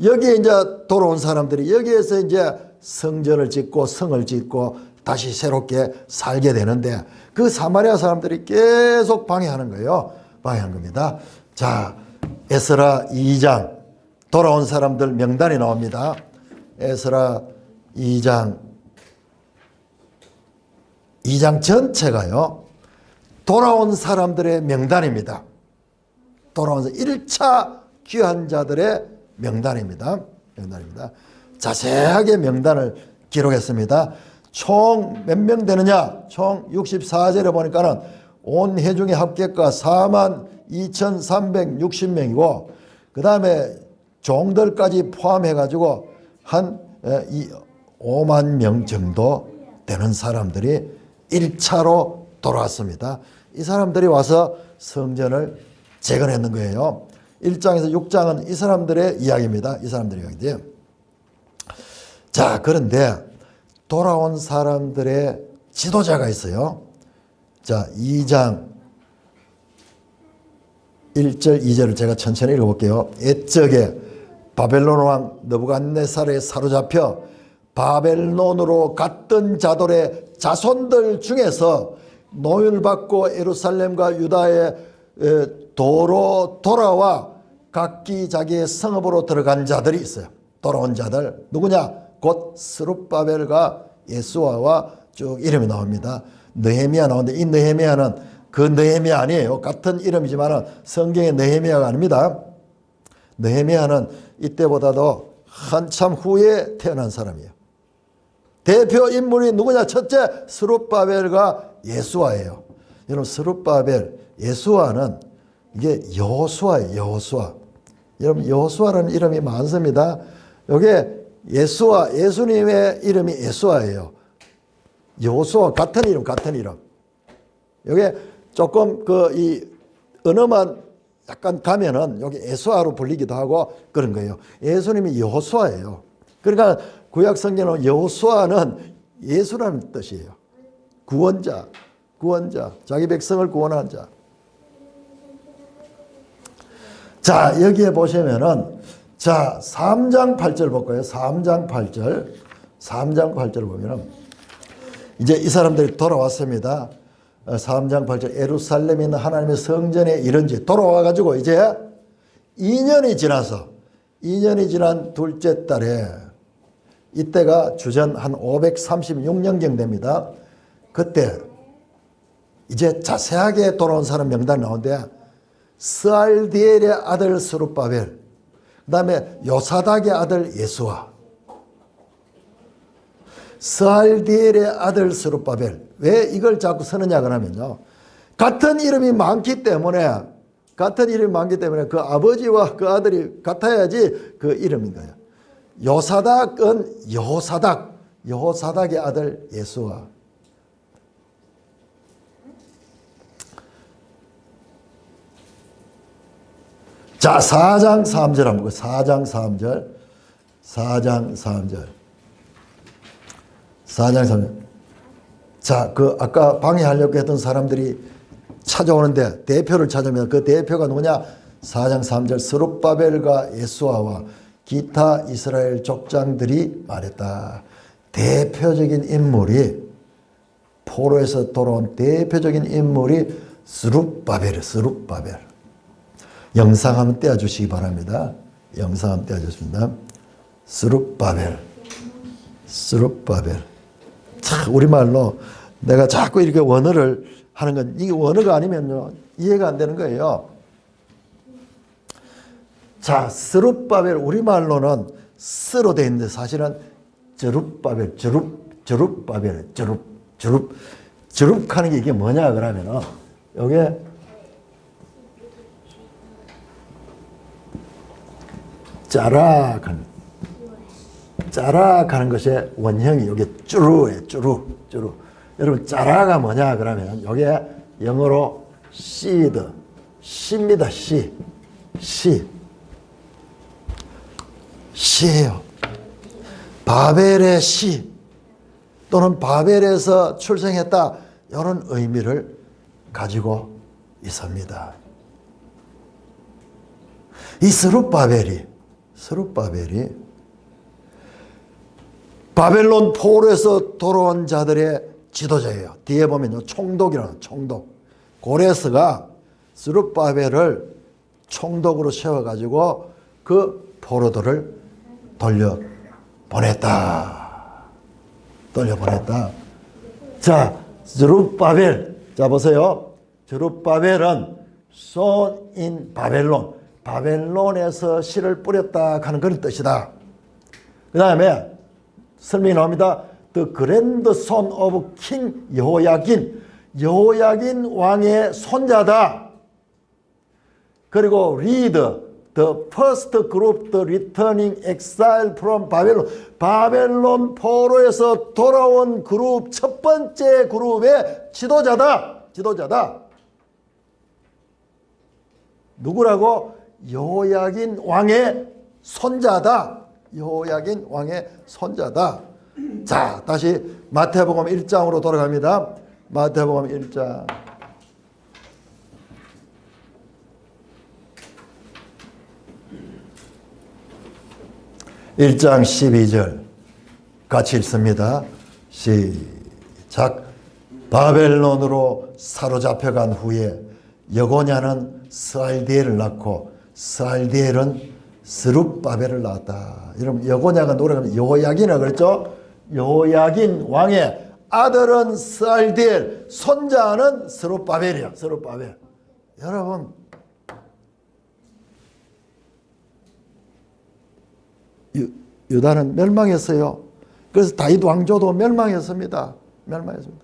여기에 이제 돌아온 사람들이 여기에서 이제 성전을 짓고 성을 짓고 다시 새롭게 살게 되는데, 그 사마리아 사람들이 계속 방해하는 거예요. 방해하는 겁니다. 자, 에스라 2장 돌아온 사람들 명단이 나옵니다. 에스라 2장 전체가요, 돌아온 사람들의 명단입니다. 돌아온 1차 귀환자들의 명단입니다. 자세하게 명단을 기록했습니다. 총 몇 명 되느냐? 총 64절에 보니까는 온 회중의 합계가 42,360명이고, 그 다음에 종들까지 포함해가지고 한 5만 명 정도 되는 사람들이 1차로 돌아왔습니다. 이 사람들이 와서 성전을 재건했는 거예요. 1장에서 6장은 이 사람들의 이야기입니다. 이 사람들의 이야기인데요. 자, 그런데 돌아온 사람들의 지도자가 있어요. 자, 2장 1절 2절을 제가 천천히 읽어볼게요. 옛적에 바벨론 왕 느부갓네살에 사로잡혀 바벨론으로 갔던 자들의 자손들 중에서 노율받고 예루살렘과 유다의 도로 돌아와 각기 자기의 성읍으로 들어간 자들이 있어요. 돌아온 자들 누구냐? 곧 스룹바벨과 예수아와 쭉 이름이 나옵니다. 느헤미야 나오는데, 이 느헤미야는 그 느헤미야 아니에요. 같은 이름이지만 성경의 느헤미야가 아닙니다. 느헤미야는 이때보다도 한참 후에 태어난 사람이에요. 대표 인물이 누구냐? 첫째, 스룹바벨과 예수아예요. 여러분, 스룹바벨, 예수아는 이게 여호수아예요. 여호수아. 여러분, 여호수아라는 이름이 많습니다. 이게 예수아, 예수님의 이름이 예수아예요. 여호수아 같은 이름, 같은 이름. 이게 조금 이 언어만 약간 가면은 여기 예수아로 불리기도 하고 그런 거예요. 예수님이 여호수아예요. 그러니까 구약 성경은 여호수아는 예수라는 뜻이에요. 구원자, 구원자, 자기 백성을 구원한 자. 자, 여기에 보시면은, 자, 3장 8절 볼까요? 3장 8절. 3장 8절 보면은, 이제 이 사람들이 돌아왔습니다. 3장 8절. 예루살렘에 있는 하나님의 성전에 이른지 돌아와가지고 이제 2년이 지나서, 2년이 지난 둘째 달에, 이때가 주전 한 536년경 됩니다. 그때 이제 자세하게 돌아온 사람 명단 나오는데, 스알디엘의 아들 스룹바벨, 그 다음에 요사닥의 아들 예수아. 스알디엘의 아들 스룹바벨. 왜 이걸 자꾸 쓰느냐 그러면요, 같은 이름이 많기 때문에 그 아버지와 그 아들이 같아야지 그 이름인 거예요. 요사닥은 여호사닥의 아들 예수아. 자, 4장 3절 한번 볼까요? 4장 3절. 4장 3절. 4장 3절. 자, 아까 방해하려고 했던 사람들이 찾아오는데 대표를 찾으면 그 대표가 누구냐? 4장 3절. 스룹바벨과 예수아와 기타 이스라엘 족장들이 말했다. 대표적인 인물이, 포로에서 돌아온 대표적인 인물이 스룹바벨이에요. 스룹바벨. 영상 한번 떼어주시기 바랍니다. 영상 한번 떼어주십니다. 스룹바벨. 참, 우리말로 내가 자꾸 이렇게 원어를 하는 건, 이게 원어가 아니면요, 이해가 안 되는 거예요. 자, 스룹바벨, 우리말로는 스로 되어 있는데 사실은 저룹바벨, 저룹바벨, 저룹하는 게 이게 뭐냐 그러면은, 요게 짜락하는 것의 원형이 여기 쭈루예요. 쭈루. 여러분, 짜라가 뭐냐 그러면 여기에 영어로 seed, 씨입니다. 씨예요. 바벨의 씨 또는 바벨에서 출생했다, 이런 의미를 가지고 있습니다. 이 스룹바벨이 바벨론 포로에서 돌아온 자들의 지도자예요. 뒤에 보면요, 총독이라는 총독. 고레스가 스룹바벨을 총독으로 세워가지고 그 포로들을 돌려보냈다. 자, 스룹바벨. 자, 보세요. 스룹바벨은 sown in 바벨론. 바벨론에서 씨를 뿌렸다 하는 그런 뜻이다. 그 다음에 설명이 나옵니다. The grand son of king 여호야긴 왕의 손자다. 그리고 lead the first group, the returning exile from 바벨론. 바벨론 포로에서 돌아온 그룹, 첫 번째 그룹의 지도자다. 누구라고? 여호야긴 왕의 손자다. 자, 다시 마태복음 1장으로 돌아갑니다. 마태복음 1장. 1장 12절 같이 읽습니다. 시작. 바벨론으로 사로잡혀간 후에 여고냐는 스알디엘을 낳고 스알디엘은 스룹바벨을 낳았다. 여러분, 여고냐가 노래하면 여호야긴이라고 그랬죠? 여호야긴 왕의 아들은 스알디엘, 손자는 스룹바벨이야. 스룹바벨. 여러분, 유다는 멸망했어요. 그래서 다윗 왕조도 멸망했습니다. 멸망했습니다.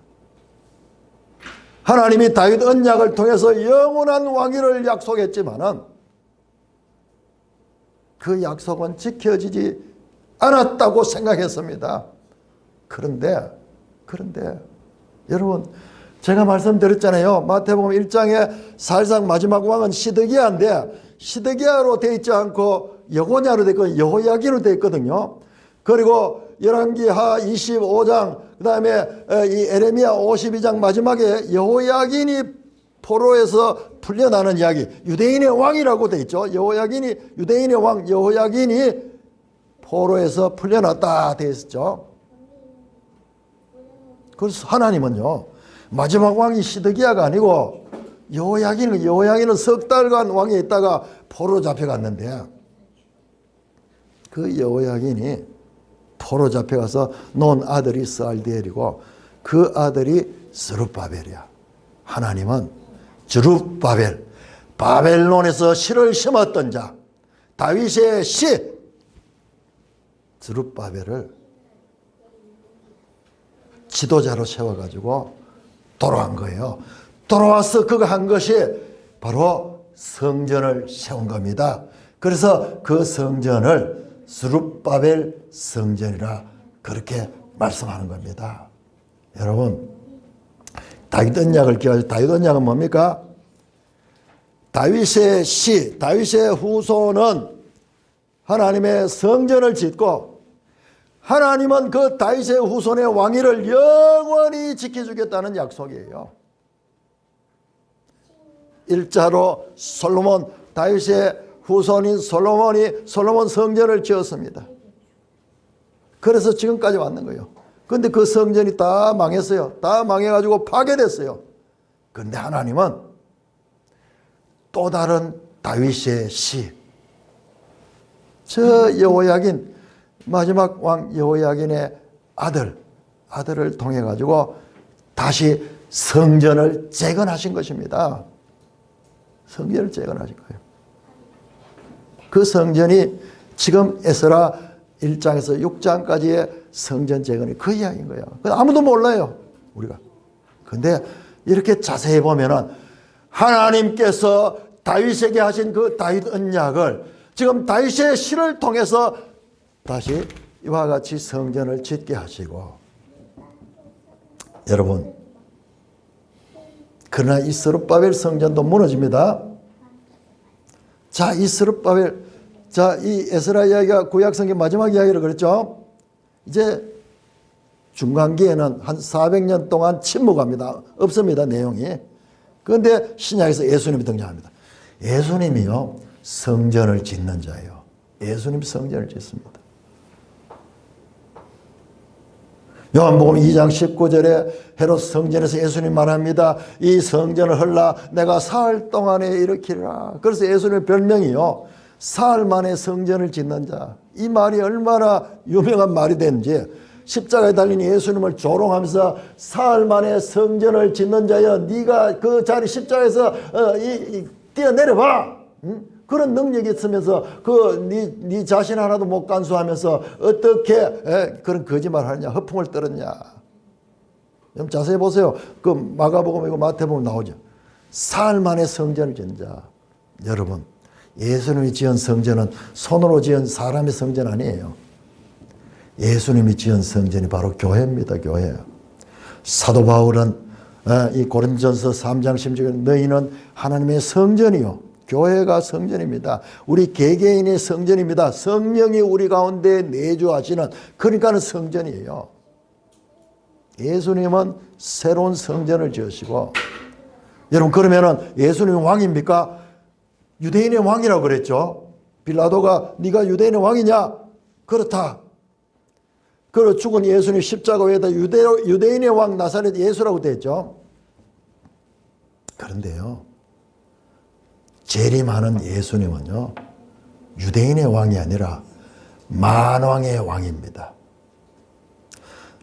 하나님이 다윗 언약을 통해서 영원한 왕위를 약속했지만은 그 약속은 지켜지지 않았다고 생각했습니다. 그런데 여러분, 제가 말씀드렸잖아요. 마태복음 1장에 사실상 마지막 왕은 시드기야인데 시드기야로 되어 있지 않고 여호냐로 되어 있고 여호야긴으로 되어 있거든요. 그리고 열왕기하 25장, 그 다음에 이 에레미야 52장 마지막에 여호야긴이 포로에서 풀려나는 이야기, 유대인의 왕이라고 되어 있죠. 여호야긴이, 유대인의 왕 여호야긴이 포로에서 풀려났다 되어 있었죠. 그래서 하나님은요, 마지막 왕이 시드기야가 아니고 여호야긴은 석 달간 왕에 있다가 포로 잡혀갔는데, 그 여호야긴이 포로 잡혀가서 놓은 아들이 스알디엘이고 그 아들이 스룹바벨이야. 하나님은 스룹바벨, 바벨론에서 씨를 심었던 자, 다윗의 씨 스룹바벨을 지도자로 세워가지고 돌아온 거예요. 돌아와서 그가 한 것이 바로 성전을 세운 겁니다. 그래서 그 성전을 스룹바벨 성전이라 그렇게 말씀하는 겁니다. 여러분, 다윗 언약을 기억하시죠? 다윗 언약은 뭡니까? 다윗의 씨, 다윗의 후손은 하나님의 성전을 짓고 하나님은 그 다윗의 후손의 왕위를 영원히 지켜주겠다는 약속이에요. 일자로 솔로몬, 다윗의 후손인 솔로몬이 솔로몬 성전을 지었습니다. 그래서 지금까지 왔는 거예요. 그런데 그 성전이 다 망했어요. 다 망해가지고 파괴됐어요. 그런데 하나님은 또 다른 다윗의 씨, 저 여호야긴, 마지막 왕 여호야긴의 아들을 통해 가지고 다시 성전을 재건하신 것입니다. 성전을 재건하신 거예요. 그 성전이 지금 에스라 1장에서 6장까지의 성전 재건이 그 이야기인 거예요. 아무도 몰라요, 우리가. 근데 이렇게 자세히 보면은 하나님께서 다윗에게 하신 그 다윗 언약을 지금 다윗의 시를 통해서 다시 이와 같이 성전을 짓게 하시고, 여러분, 그러나 이 스룹바벨 성전도 무너집니다. 자, 이 스룹바벨, 자, 이 에스라 이야기가 구약성경 마지막 이야기를 그랬죠. 이제 중간기에는 한 400년 동안 침묵합니다. 없습니다, 내용이. 그런데 신약에서 예수님이 등장합니다. 예수님이요, 성전을 짓는 자예요. 예수님 성전을 짓습니다. 요한복음 2장 19절에 헤롯 성전에서 예수님 말합니다. 이 성전을 헐라 내가 사흘 동안에 일으키리라. 그래서 예수님의 별명이요, 사흘 만에 성전을 짓는 자. 이 말이 얼마나 유명한 말이 되는지, 십자가에 달린 예수님을 조롱하면서 사흘 만에 성전을 짓는 자여, 네가 그 자리 십자가에서 뛰어내려봐. 그런 능력이 있으면서 네 자신 하나도 못 간수하면서 어떻게 그런 거짓말 하느냐, 허풍을 떨었냐. 좀 자세히 보세요. 그 마가복음이고 마태복음 나오죠. 사흘 만에 성전을 짓는 자. 여러분, 예수님이 지은 성전은 손으로 지은 사람의 성전 아니에요. 예수님이 지은 성전이 바로 교회입니다. 교회. 사도 바울은 이 고린도전서 3장 16절 너희는 하나님의 성전이요, 교회가 성전입니다. 우리 개개인의 성전입니다. 성령이 우리 가운데 내주하시는, 그러니까는 성전이에요. 예수님은 새로운 성전을 지으시고, 여러분, 그러면은 예수님이 왕입니까? 유대인의 왕이라고 그랬죠. 빌라도가 네가 유대인의 왕이냐? 그렇다. 그리고 죽은 예수님 십자가 위에다 유대인의 왕 나사렛 예수라고 되어 있죠. 그런데요, 재림하는 예수님은요, 유대인의 왕이 아니라 만왕의 왕입니다.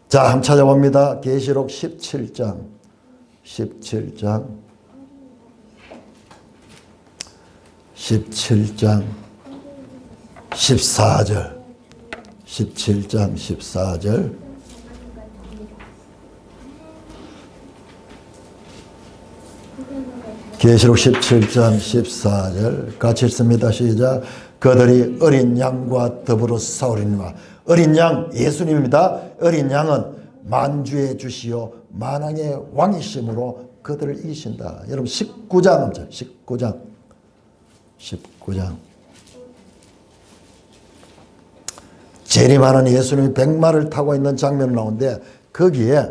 자, 한번 찾아봅니다. 계시록 17장 14절 17장 14절. 계시록 17장 14절 같이 읽습니다. 시작. 그들이 어린 양과 더불어 싸우리니와. 어린 양 예수님입니다. 어린 양은 만주의 주시요 만왕의 왕이심으로 그들을 이기신다. 여러분 19장 19장 재림하는 예수님이 백마를 타고 있는 장면이 나오는데 거기에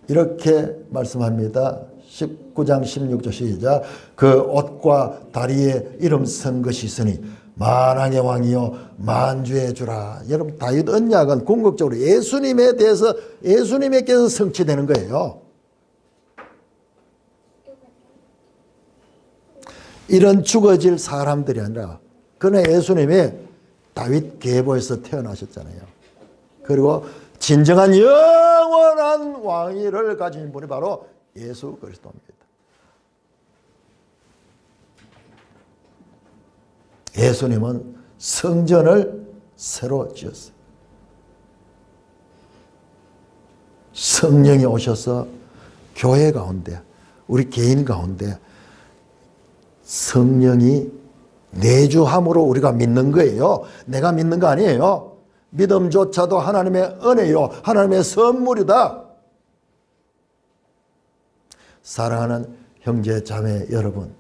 이렇게 말씀합니다. 19장 16절 시작. 그 옷과 다리에 이름 쓴 것이 있으니 만왕의 왕이요 만주의 주라. 여러분 다윗 언약은 궁극적으로 예수님에 대해서 예수님께서 성취되는 거예요. 이런 죽어질 사람들이 아니라 그는 예수님이 다윗 계보에서 태어나셨잖아요. 그리고 진정한 영원한 왕위를 가진 분이 바로 예수 그리스도입니다. 예수님은 성전을 새로 지었어요. 성령이 오셔서 교회 가운데 우리 개인 가운데 성령이 내주함으로 우리가 믿는 거예요. 내가 믿는 거 아니에요. 믿음조차도 하나님의 은혜요. 하나님의 선물이다. 사랑하는 형제 자매 여러분,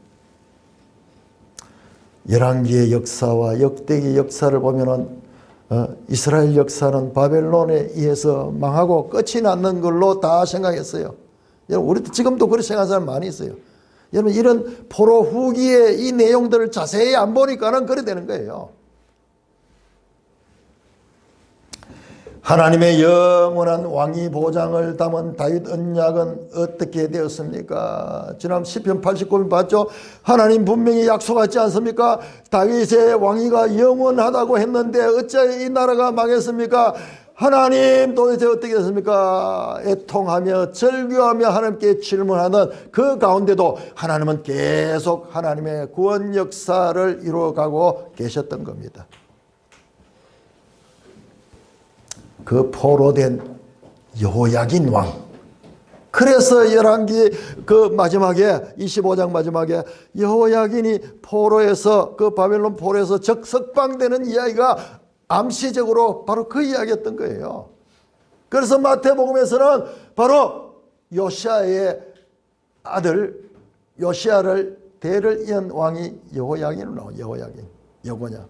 열왕기의 역사와 역대기 역사를 보면은 이스라엘 역사는 바벨론에 의해서 망하고 끝이 났는 걸로 다 생각했어요. 여러분 우리도 지금도 그렇게 생각하는 사람 많이 있어요. 여러분 이런 포로 후기의 이 내용들을 자세히 안 보니까는 그래 되는 거예요. 하나님의 영원한 왕위 보장을 담은 다윗 언약은 어떻게 되었습니까? 지난 시편 89편 봤죠? 하나님 분명히 약속하지 않습니까? 다윗의 왕위가 영원하다고 했는데 어찌 이 나라가 망했습니까? 하나님 도대체 어떻게 됐습니까? 애통하며 절규하며 하나님께 질문하는 그 가운데도 하나님은 계속 하나님의 구원 역사를 이루어가고 계셨던 겁니다. 그 포로된 여호야긴 왕. 그래서 열왕기 그 마지막에 25장 마지막에 여호야긴이 포로에서 그 바벨론 포로에서 적석방되는 이야기가 암시적으로 바로 그 이야기였던 거예요. 그래서 마태복음에서는 바로 요시아의 아들 요시아를 대를 이은 왕이 여호야긴으로 나와요. 여호야긴, 여고냐.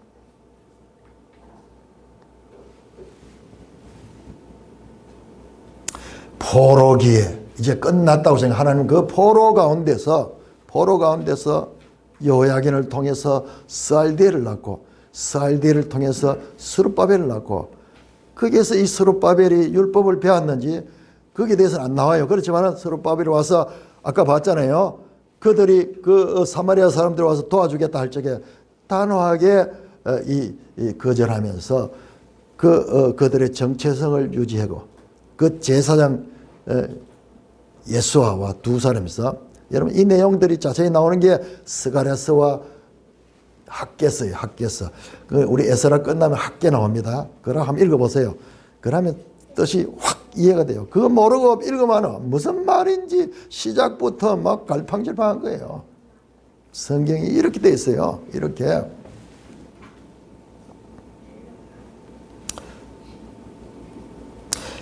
포로기에 이제 끝났다고 생각. 하나님 그 포로 가운데서 여호야긴을 통해서 스알디엘을 낳고 스알디엘을 통해서 스룹바벨을 낳고 거기에서 이 스룹바벨이 율법을 배웠는지 거기에 대해서는 안 나와요. 그렇지만 스룹바벨이 와서 아까 봤잖아요. 그들이 그 사마리아 사람들 와서 도와주겠다 할 적에 단호하게 거절하면서 그들의 정체성을 유지하고 그 제사장 예수아와 두 사람이서 여러분 이 내용들이 자세히 나오는 게 스가랴서와 학개서예요. 학개서. 우리 에스라 끝나면 학개 나옵니다. 그럼 한번 읽어보세요. 그러면 뜻이 확 이해가 돼요. 그거 모르고 읽으면 무슨 말인지 시작부터 막 갈팡질팡한 거예요. 성경이 이렇게 돼 있어요. 이렇게.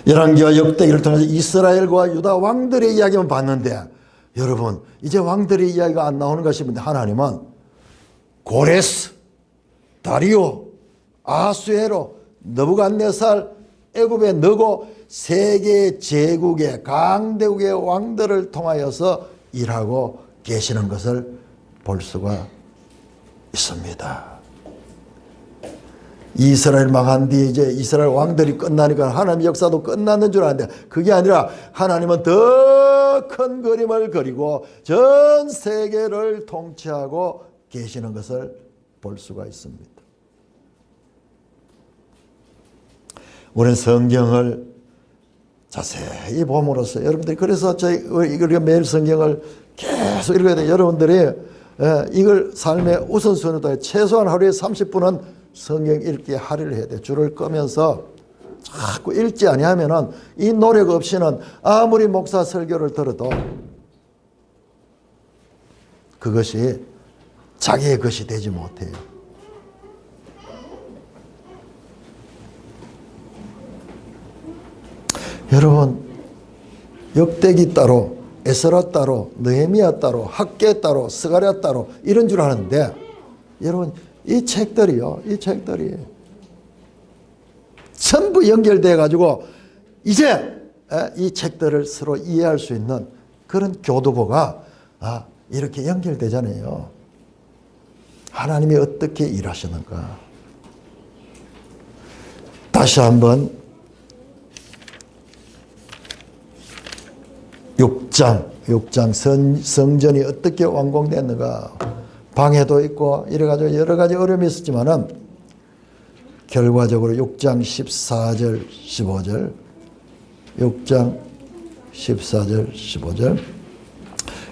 열왕기와 역대기를 통해서 이스라엘과 유다 왕들의 이야기만 봤는데 여러분 이제 왕들의 이야기가 안 나오는가 싶은데 하나님은 고레스, 다리오, 아수에로, 느부갓네살, 애굽의 너고 세계 제국의 강대국의 왕들을 통하여서 일하고 계시는 것을 볼 수가 있습니다. 이스라엘 망한 뒤에 이제 이스라엘 왕들이 끝나니까 하나님의 역사도 끝났는 줄 아는데 그게 아니라 하나님은 더 큰 그림을 그리고 전 세계를 통치하고 계시는 것을 볼 수가 있습니다. 우리는 성경을 자세히 봄으로써 여러분들이 그래서 우리가 매일 성경을 계속 읽어야 돼요. 여러분들이 이걸 삶의 우선순위로 최소한 하루에 30분은 성경 읽기에 할애를 해야 돼요. 줄을 끄면서 자꾸 읽지 아니하면은 이 노력 없이는 아무리 목사 설교를 들어도 그것이 자기의 것이 되지 못해요. 여러분, 역대기 따로, 에스라 따로, 느헤미야 따로, 학개 따로, 스가랴 따로 이런 줄 아는데 여러분, 이 책들이요, 이 책들이 전부 연결돼 가지고 이제 이 책들을 서로 이해할 수 있는 그런 교두보가 이렇게 연결되잖아요. 하나님이 어떻게 일하시는가. 다시 한번 6장 성전이 어떻게 완공됐는가. 방해도 있고 이래가지고 여러 가지 어려움이 있었지만은 결과적으로 6장 14절 15절 6장 14절 15절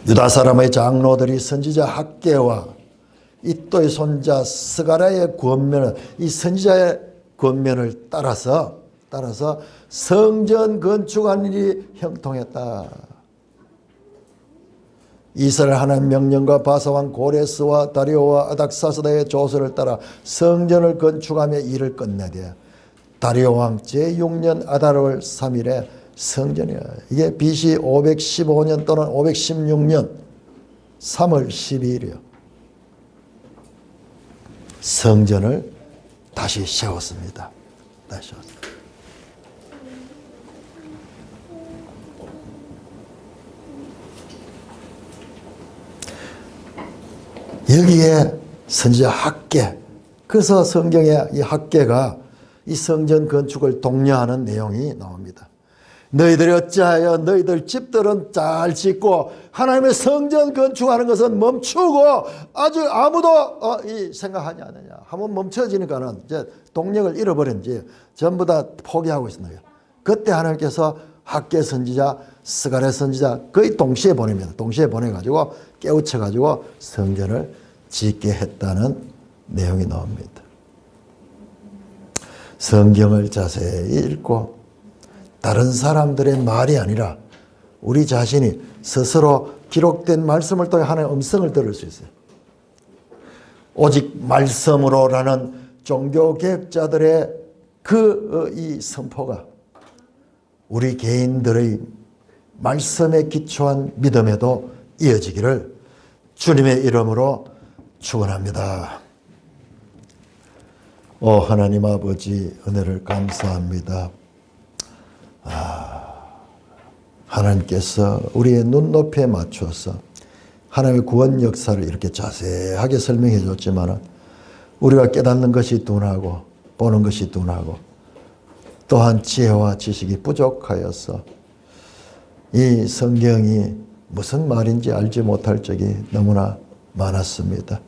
유다 사람의 장로들이 선지자 학개와 이또의 손자 스가랴의 권면을 이 선지자의 권면을 따라서 성전 건축하는 일이 형통했다. 이스라엘 하나님 명령과 바사왕 고레스와 다리오와 아닥사스다의 조서를 따라 성전을 건축하며 일을 끝내되 다리오 왕 제6년 아달월 3일에 성전이야. 이게 BC 515년 또는 516년 3월 12일이요. 성전을 다시 세웠습니다. 다시 세웠습니다. 여기에 선지자 학개, 그래서 성경에 이 학개가 이 성전 건축을 독려하는 내용이 나옵니다. 너희들이 어찌하여 너희들 집들은 잘 짓고 하나님의 성전 건축하는 것은 멈추고 아주 아무도 생각하지 않느냐. 한번 멈춰지니까는 이제 동력을 잃어버린지 전부 다 포기하고 있습니다. 그때 하나님께서 학개 선지자, 스가랴 선지자 거의 동시에 보냅니다. 동시에 보내가지고 깨우쳐가지고 성전을 짓게 했다는 내용이 나옵니다. 성경을 자세히 읽고 다른 사람들의 말이 아니라 우리 자신이 스스로 기록된 말씀을 통해 하나님의 음성을 들을 수 있어요. 오직 말씀으로라는 종교개혁자들의 이 선포가 우리 개인들의 말씀에 기초한 믿음에도 이어지기를 주님의 이름으로 축원합니다. 오 하나님 아버지, 은혜를 감사합니다. 하나님께서 우리의 눈높이에 맞춰서 하나님의 구원 역사를 이렇게 자세하게 설명해 줬지만 우리가 깨닫는 것이 둔하고 보는 것이 둔하고 또한 지혜와 지식이 부족하여서 이 성경이 무슨 말인지 알지 못할 적이 너무나 많았습니다.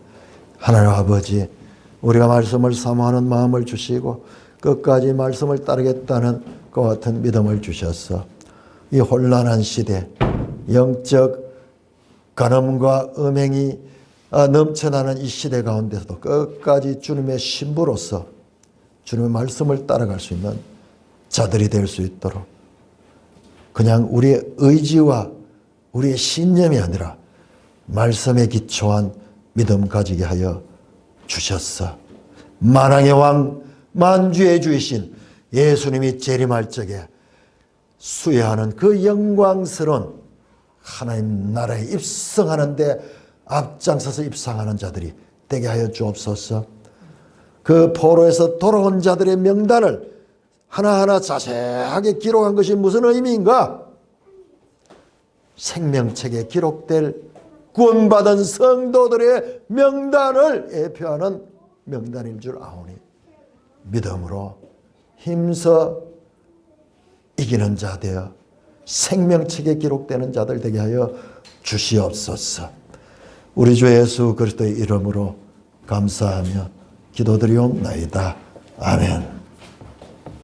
하나님 아버지, 우리가 말씀을 사모하는 마음을 주시고 끝까지 말씀을 따르겠다는 그 같은 믿음을 주셔서 이 혼란한 시대, 영적 간음과 음행이 넘쳐나는 이 시대 가운데서도 끝까지 주님의 신부로서 주님의 말씀을 따라갈 수 있는 자들이 될 수 있도록 그냥 우리의 의지와 우리의 신념이 아니라 말씀에 기초한 믿음 가지게 하여 주셨어. 만왕의 왕, 만주의 주이신 예수님이 재림할 적에 수여하는 그 영광스러운 하나님 나라에 입성하는데 앞장서서 입성하는 자들이 되게 하여 주옵소서. 그 포로에서 돌아온 자들의 명단을 하나하나 자세하게 기록한 것이 무슨 의미인가? 생명책에 기록될 구원받은 성도들의 명단을 예표하는 명단인 줄 아오니 믿음으로 힘써 이기는 자 되어 생명책에 기록되는 자들 되게 하여 주시옵소서. 우리 주 예수 그리스도의 이름으로 감사하며 기도드리옵나이다. 아멘.